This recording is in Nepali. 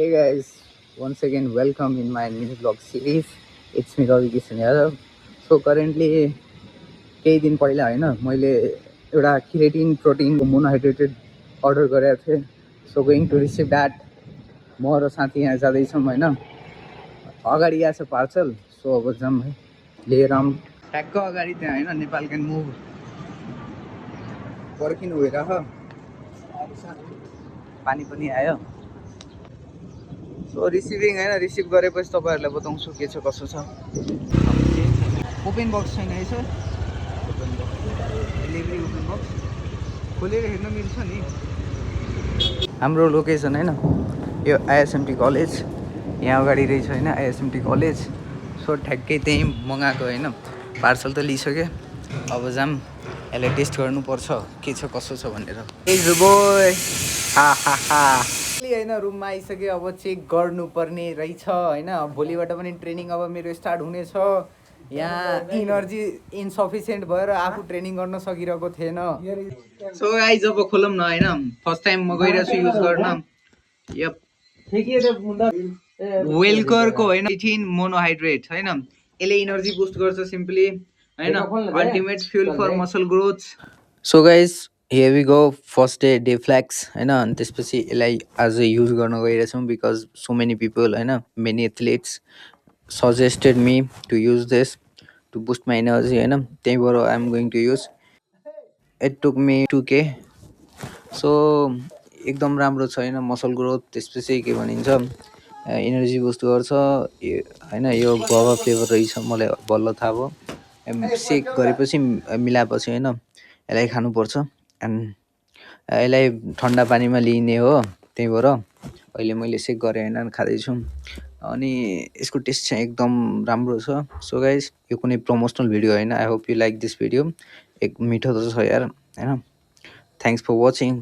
Hey guys, once again welcome in my mini vlog series. It's me Ravi Kishan Yadav. So currently केही दिन पहिला होइन मैले एउटा क्रिएटिन प्रोटिन मोनोहाइड्रेटेड अर्डर गरेको थिएँ. So going to receive that. म र साथी यहाँ जाँदैछौँ होइन. अगाडि आएको छ पार्सल. सो अब जाऊँ है लिएर आऊँ. ट्याक्क अगाडि त्यहाँ होइन नेपाल क्यान मुभ पर्खिनु भइरह. पानी पनि आयो. सो रिसिभिङ होइन रिसिभ गरेपछि तपाईँहरूलाई बताउँछु के छ कसो छ. ओपन बक्स छैन है सर. डेलिभरी ओपन बक्स खोलेर हेर्न मिल्छ नि. हाम्रो लोकेसन होइन यो आइएसएमटी कलेज यहाँ अगाडि रहेछ होइन आइएसएमटी कलेज. सो ठ्याक्कै त्यहीँ मगाएको होइन. पार्सल त लिइसकेँ. अब जाम यसलाई टेस्ट गर्नुपर्छ के छ कसो छ भनेर. होइन रुममा आइसक्यो. अब चेक गर्नुपर्ने रहेछ होइन. भोलिबाट पनि ट्रेनिङ अब मेरो स्टार्ट हुनेछ. यहाँ इनर्जी इन्सफिसियन्ट भएर आफू ट्रेनिङ गर्न सकिरहेको थिएन. सो गाइज अब खोलौँ न होइन. फर्स्ट टाइम म गइरहेको छु युज गर्न. यप वेलकरको होइन प्रोटिन मोनोहाइड्रेट होइन. यसले इनर्जी बुस्ट गर्छ सिम्पली होइन. Ultimate fuel for muscle growth. So guys here we go. First day flax होइन. अनि त्यसपछि यसलाई आज युज गर्न गइरहेछौँ बिकज सो मेनी पिपल होइन many athletes suggested me to use this to boost my energy होइन. त्यहीँबाट I'm going to use. It took me 2K. So एकदम राम्रो छ होइन. मसल ग्रोथ त्यसपछि के भनिन्छ इनर्जी बुस्ट गर्छ होइन. यो गुआभा फ्लेभर रहेछ मलाई बल्ल थाहा भयो. सेक गरेपछि मिलाएपछि होइन यसलाई खानुपर्छ. एन्ड यसलाई ठन्डा पानीमा लिने हो. त्यहीँबाट अहिले मैले सेक गरेँ होइन खाँदैछु. अनि यसको टेस्ट चाहिँ एकदम राम्रो छ. सो गाइज यो कुनै प्रमोसनल भिडियो होइन. I hope you like this video. एक मिठो त छ यार होइन. Thanks for watching.